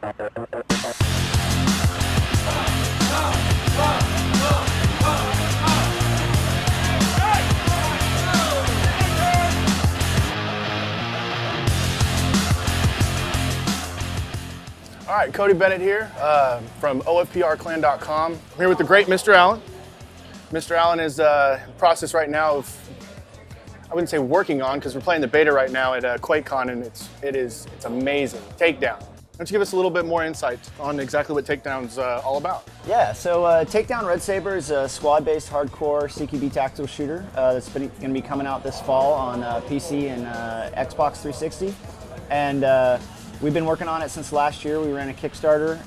All right, Cody Bennett here from OFPRclan.com. I'm here with the great Mr. Allen. Mr. Allen is in the process right now of, I wouldn't say working on, because we're playing the beta right now at Quakecon, and it's amazing. Takedown. Why don't you give us a little bit more insight on exactly what Takedown's all about? Yeah, so Takedown Red Saber is a squad-based hardcore CQB tactical shooter that's going to be coming out this fall on PC and Xbox 360. And we've been working on it since last year. We ran a Kickstarter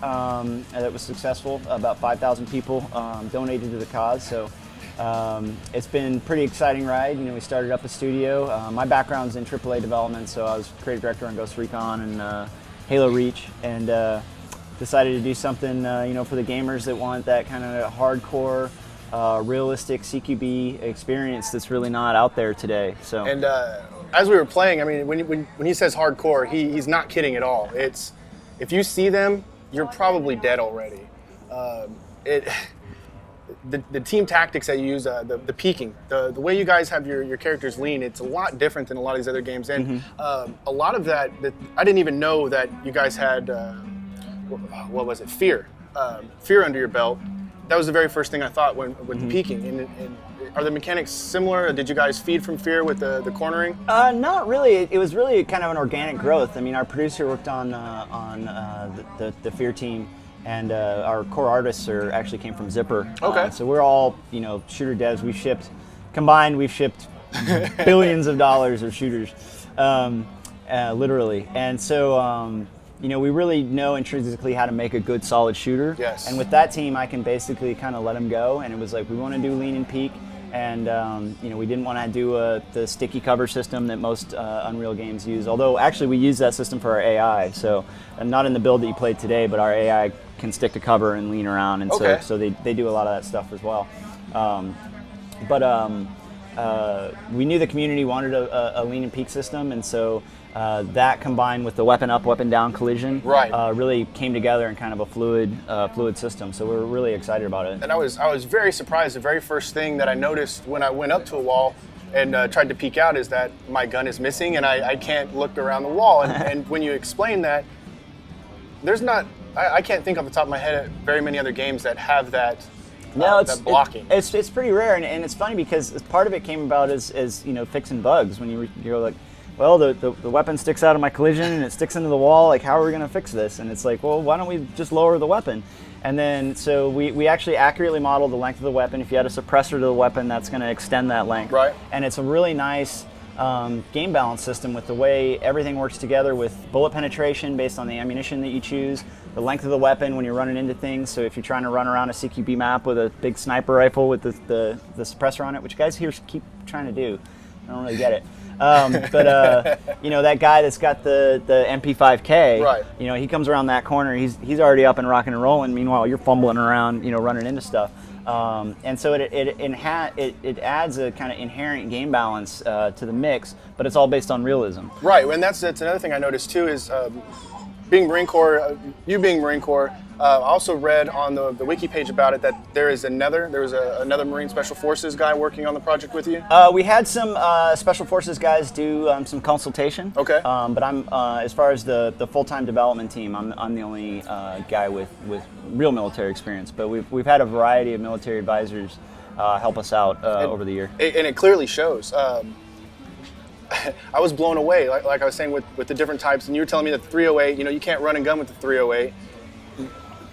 that was successful. About 5,000 people donated to the cause. So it's been a pretty exciting ride. You know, we started up a studio. My background's in AAA development, so I was creative director on Ghost Recon and Halo Reach, and decided to do something for the gamers that want that kind of hardcore, realistic CQB experience that's really not out there today. So. And as we were playing, I mean, when he says hardcore, he's not kidding at all. It's, if you see them, you're probably dead already. The team tactics that you use, the peeking, the way you guys have your characters lean, it's a lot different than a lot of these other games. And a lot of that I didn't even know that you guys had, what was it, fear under your belt. That was the very first thing I thought with the peeking. And are the mechanics similar? Did you guys feed from fear with the cornering? Not really. It was really kind of an organic growth. I mean, our producer worked on the fear team, and our core artists actually came from Zipper. Okay. So we're all shooter devs. We've shipped billions of dollars of shooters, literally. And so. We really know intrinsically how to make a good, solid shooter. Yes. And with that team, I can basically kind of let them go. And it was like, we want to do lean and peek. And, we didn't want to do the sticky cover system that most Unreal games use. Although, actually, we use that system for our AI. So, not in the build that you played today, but our AI can stick to cover and lean around. And so they do a lot of that stuff as well. We knew the community wanted a lean and peek system. And so that combined with the weapon up, weapon down collision really came together in kind of a fluid system. So we're really excited about it. And I was very surprised. The very first thing that I noticed when I went up to a wall and tried to peek out is that my gun is missing and I can't look around the wall. And when you explain that, I can't think off the top of my head very many other games that have that. That blocking. It's pretty rare, and it's funny because part of it came about as fixing bugs when you're like, well, the weapon sticks out of my collision and it sticks into the wall. Like, how are we going to fix this? And it's like, well, why don't we just lower the weapon? And then so we actually accurately modeled the length of the weapon. If you had a suppressor to the weapon, that's going to extend that length. Right. And it's a really nice game balance system with the way everything works together with bullet penetration based on the ammunition that you choose, the length of the weapon when you're running into things. So if you're trying to run around a CQB map with a big sniper rifle with the suppressor on it, which guys here keep trying to do, I don't really get it. That guy that's got the MP5K, he comes around that corner, he's already up and rocking and rolling. Meanwhile, you're fumbling around, running into stuff. And so it adds a kind of inherent game balance to the mix, but it's all based on realism. Right, and that's another thing I noticed too is being Marine Corps, you being Marine Corps, I also read on the wiki page about it that there was another Marine Special Forces guy working on the project with you? We had some Special Forces guys do some consultation. Okay. But I'm as far as the full-time development team, I'm the only guy with real military experience. But we've had a variety of military advisors help us out over the year. And it clearly shows. I was blown away, like I was saying, with the different types, and you were telling me that the 308, you can't run and gun with the 308.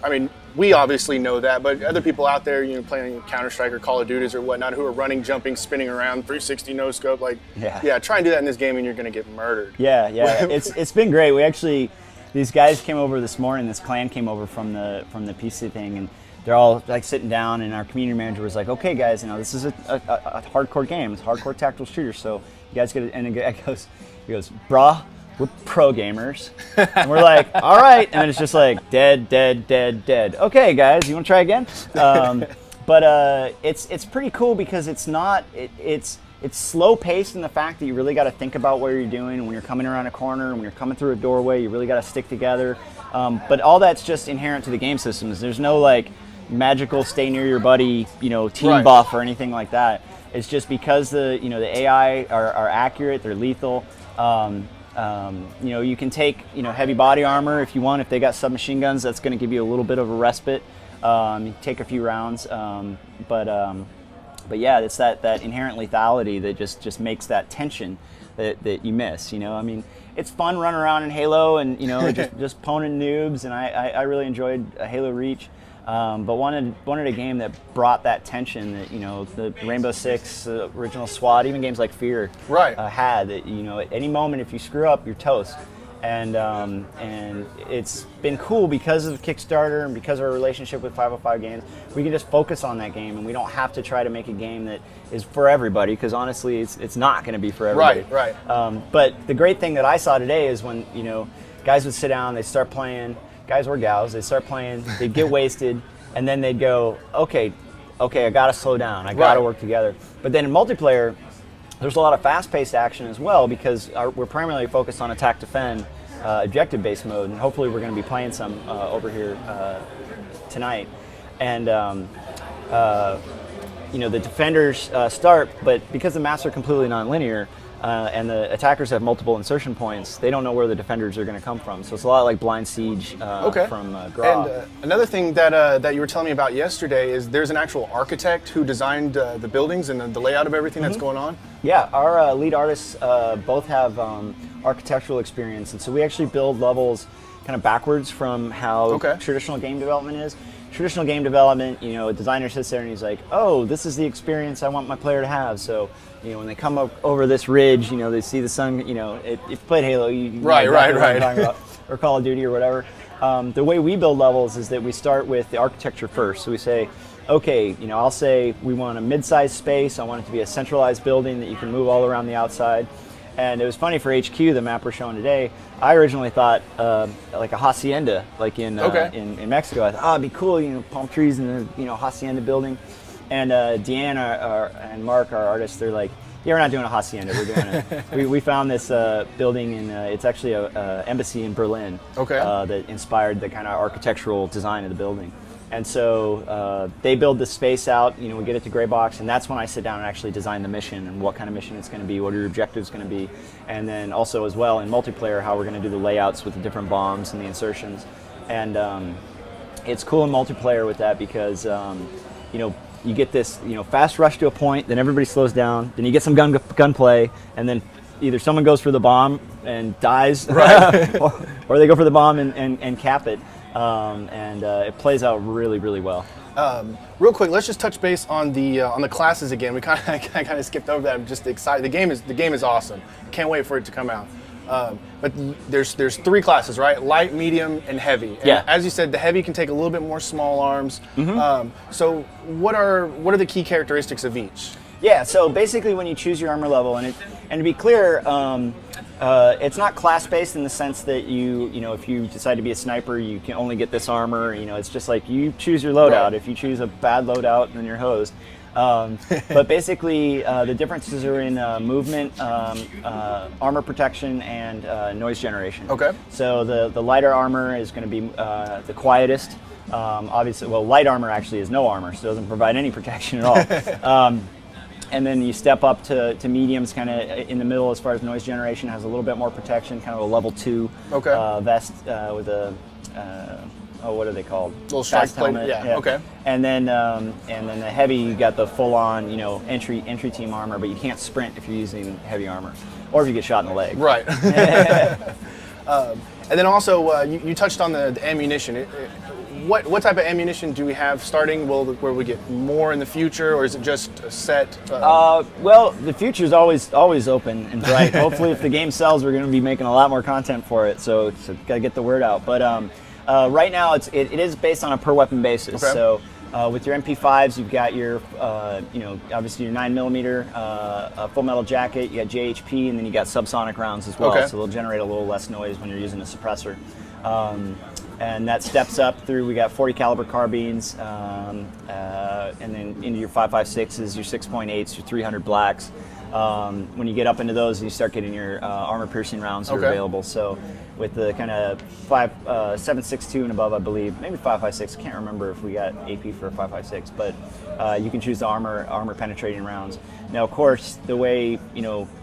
I mean, we obviously know that, but other people out there, playing Counter-Strike or Call of Duties or whatnot, who are running, jumping, spinning around, 360 no scope, try and do that in this game and you're going to get murdered. Yeah, it's been great. We actually, these guys came over this morning, this clan came over from the PC thing, and they're all like sitting down, and our community manager was like, okay guys, this is a hardcore game, it's a hardcore tactical shooter, so you guys get it. And he goes, brah, we're pro gamers. And we're like, all right. And then it's just like dead. Okay, guys, you want to try again? But it's pretty cool because it's it's slow paced in the fact that you really got to think about what you're doing when you're coming around a corner, when you're coming through a doorway. You really got to stick together. But all that's just inherent to the game systems. There's no like magical stay near your buddy, team buff or anything like that. It's just because the AI are accurate, they're lethal. You can take heavy body armor if you want. If they got submachine guns, that's going to give you a little bit of a respite. You take a few rounds, but yeah, it's that inherent lethality that just makes that tension that you miss. I mean, it's fun running around in Halo and just poning noobs, and I really enjoyed Halo Reach. But wanted a game that brought that tension that the Rainbow Six, original SWAT, even games like Fear had. That at any moment if you screw up, you're toast. And it's been cool because of Kickstarter and because of our relationship with 505 Games. We can just focus on that game, and we don't have to try to make a game that is for everybody, because honestly, it's not going to be for everybody. Right. But the great thing that I saw today is when guys would sit down, they start playing. Guys or gals, they start playing, they'd get wasted, and then they'd go, okay, I gotta slow down, I gotta work together. But then in multiplayer, there's a lot of fast-paced action as well, because we're primarily focused on attack-defend, objective-based mode, and hopefully we're gonna be playing some over here tonight. And the defenders start, but because the maps are completely non-linear, and the attackers have multiple insertion points, they don't know where the defenders are going to come from. So it's a lot like Blind Siege from Graw. And another thing that you were telling me about yesterday is there's an actual architect who designed the buildings and the layout of everything that's going on. Yeah, our lead artists both have architectural experience, and so we actually build levels kind of backwards from how traditional game development is. Traditional game development, a designer sits there and he's like, oh, this is the experience I want my player to have. So, when they come up over this ridge, they see the sun, if you played Halo, you know exactly what I'm talking about, or Call of Duty or whatever. The way we build levels is that we start with the architecture first. So we say, okay, I'll say we want a mid-sized space. I want it to be a centralized building that you can move all around the outside. And it was funny for HQ, the map we're showing today. I originally thought like a hacienda, like in Mexico. I thought, it'd be cool, palm trees in the hacienda building. And Deanna and Mark, our artists, they're like, yeah, we're not doing a hacienda. We're doing we found this building in it's actually a embassy in Berlin that inspired the kind of architectural design of the building. And so they build the space out, we get it to Gray Box, and that's when I sit down and actually design the mission and what kind of mission it's going to be, what are your objectives going to be, and then also as well in multiplayer how we're going to do the layouts with the different bombs and the insertions. And it's cool in multiplayer with that because, you get this, fast rush to a point, then everybody slows down, then you get some gunplay, and then either someone goes for the bomb and dies, or they go for the bomb and cap it. It plays out really, really well. Real quick, let's just touch base on the classes again. We kind of skipped over that. I'm just excited. The game is awesome. Can't wait for it to come out. But there's 3 classes, right? Light, medium, and heavy. And as you said, the heavy can take a little bit more small arms. So what are the key characteristics of each? Yeah. So basically, when you choose your armor level, and to be clear. It's not class-based in the sense that if you decide to be a sniper, you can only get this armor. It's just like you choose your loadout. Right. If you choose a bad loadout, then you're hosed. But basically, the differences are in movement, armor protection, and noise generation. Okay. So the lighter armor is going to be the quietest. Obviously, light armor actually is no armor, so it doesn't provide any protection at all. And then you step up to mediums, kind of in the middle as far as noise generation, has a little bit more protection, kind of a level 2 vest with a, what are they called? Little strike plate, yeah. Okay. And then the heavy, you got the full-on, entry team armor, but you can't sprint if you're using heavy armor, or if you get shot in the leg. Right. And then also, you touched on the ammunition. What type of ammunition do we have starting? Will we get more in the future, or is it just a set? Well, the future is always open and bright. Hopefully, if the game sells, we're going to be making a lot more content for it. So gotta get the word out. But right now, it is based on a per weapon basis. Okay. So with your MP5s, you've got your obviously your 9mm full metal jacket. You got JHP, and then you got subsonic rounds as well. Okay. So they'll generate a little less noise when you're using a suppressor. And that steps up through, we got 40 caliber carbines, and then into your 5.56s, your 6.8s, your 300 blacks. when you get up into those, you start getting your armor-piercing rounds that are available. So with the kind of 7.62 and above, I believe, maybe 5.56. I can't remember if we got AP for 5.56, but you can choose the armor-penetrating rounds. Now, of course, the way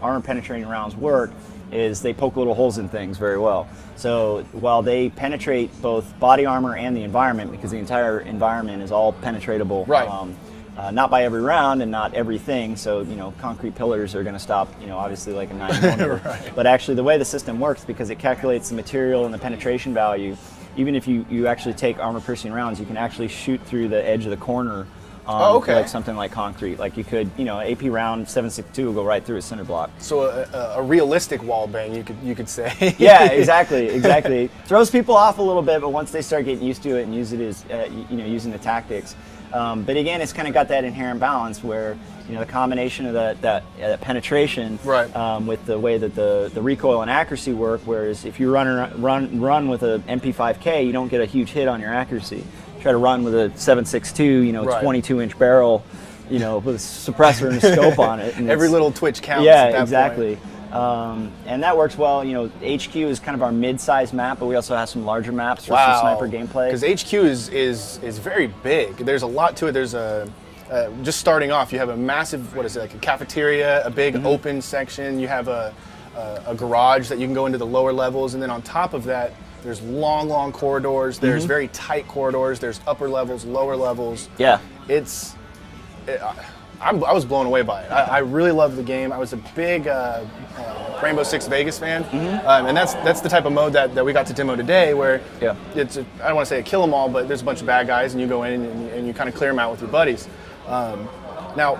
armor-penetrating rounds work is they poke little holes in things very well. So while they penetrate both body armor and the environment, because the entire environment is all penetratable, right. Not by every round and not everything. So concrete pillars are going to stop, obviously like a 9mm. Right. But actually, the way the system works, because it calculates the material and the penetration value, even if you actually take armor-piercing rounds, you can actually shoot through the edge of the corner. Like something like concrete, like you could, AP round 7.62 will go right through a cinder block. So a realistic wall bang, you could say. Yeah, exactly. Throws people off a little bit, but once they start getting used to it and use it as, using the tactics. But again, it's kind of got that inherent balance where, the combination of that penetration, right. with the way that the recoil and accuracy work. Whereas if you run with a MP5K, you don't get a huge hit on your accuracy. Try to run with a 7.62, right. 22-inch barrel, with a suppressor and a scope on it. And every little twitch counts. Yeah, at that exactly. And that works well. HQ is kind of our mid-sized map, but we also have some larger maps for some sniper gameplay. Because HQ is very big. There's a lot to it. There's just starting off, you have a massive, like a cafeteria, a big open section. You have a garage that you can go into the lower levels, and then on top of that, there's long corridors. There's very tight corridors. There's upper levels, lower levels. Yeah. I was blown away by it. I really love the game. I was a big Rainbow Six Vegas fan, and that's the type of mode that we got to demo today, where it's I don't want to say a kill 'em all, but there's a bunch of bad guys, and you go in and you kind of clear them out with your buddies. Now,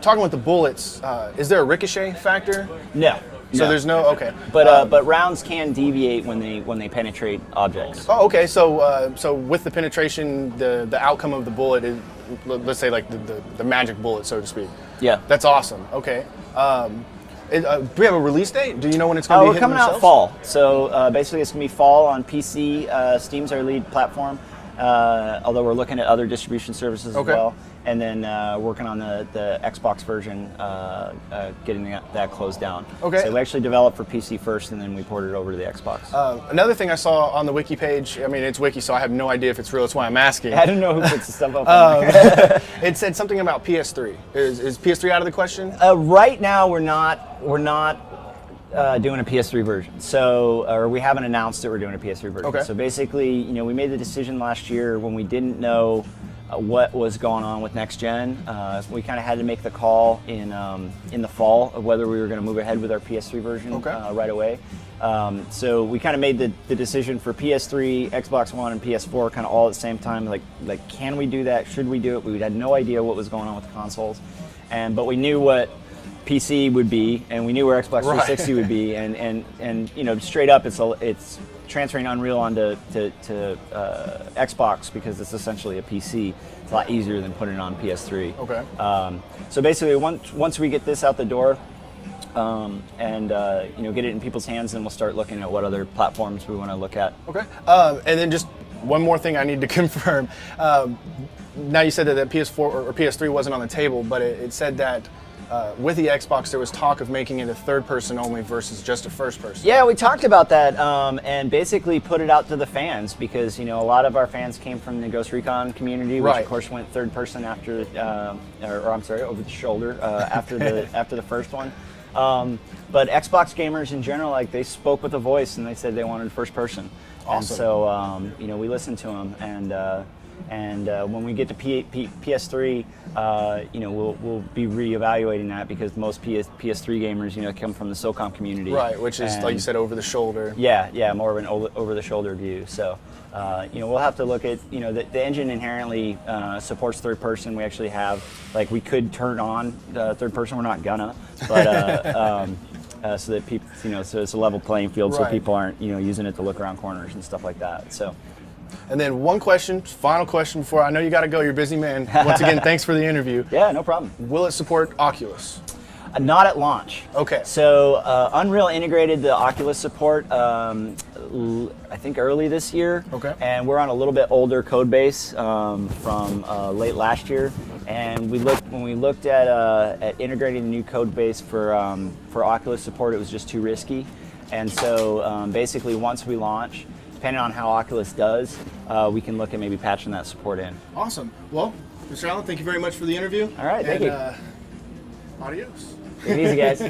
talking with the bullets, is there a ricochet factor? No. So there's no but rounds can deviate when they penetrate objects. Oh, okay. So with the penetration, the outcome of the bullet is, let's say, like the magic bullet, so to speak. Yeah. That's awesome. Okay. Do we have a release date? Do you know when it's going to be? We're coming out fall. So basically, it's going to be fall on PC. Steam's our lead platform. Although we're looking at other distribution services as well. And then working on the Xbox version, getting that closed down. Okay. So we actually developed for PC first, and then we ported it over to the Xbox. Another thing I saw on the wiki page, I mean, it's wiki, so I have no idea if it's real. That's why I'm asking. I don't know who puts the stuff up on there. It said something about PS3. Is PS3 out of the question? Right now, we're not doing a PS3 version. So, or we haven't announced that we're doing a PS3 version. Okay. So basically, we made the decision last year when we didn't know what was going on with next gen. We kind of had to make the call in the fall of whether we were going to move ahead with our PS3 version right away. So we kind of made the decision for PS3, Xbox One, and PS4 kind of all at the same time. Like, can we do that? Should we do it? We had no idea what was going on with the consoles, but we knew what PC would be, and we knew where Xbox 360 would be, and straight up, it's transferring Unreal onto Xbox because it's essentially a PC. It's a lot easier than putting it on PS3. Okay. So basically, once we get this out the door, and get it in people's hands, then we'll start looking at what other platforms we want to look at. Okay. And then just one more thing I need to confirm. Now you said that PS4 or PS3 wasn't on the table, but it said that with the Xbox, there was talk of making it a third person only versus just a first person. Yeah, we talked about that and basically put it out to the fans because, a lot of our fans came from the Ghost Recon community, which of course went third person after, over the shoulder after the first one. But Xbox gamers in general, they spoke with a voice and they said they wanted first person. Awesome. And so, we listened to them and when we get to PS3, we'll be reevaluating that because most PS3 gamers, come from the SOCOM community. Right, which is, like you said, over the shoulder. Yeah, more of an over-the-shoulder view. So, we'll have to look at, the engine inherently supports third person. We actually have, we could turn on third person. We're not gonna, but so that people, so it's a level playing field, so people aren't, using it to look around corners and stuff like that. So. And then one question, final question before, I know you got to go, you're a busy man. Once again, thanks for the interview. Yeah, no problem. Will it support Oculus? Not at launch. Okay. So Unreal integrated the Oculus support, I think early this year. Okay. And we're on a little bit older code base from late last year. And when we looked at integrating the new code base for Oculus support, it was just too risky. And so basically, once we launch, depending on how Oculus does, we can look at maybe patching that support in. Awesome. Well, Mr. Allen, thank you very much for the interview. All right, thank you. Adios. Take it easy, guys.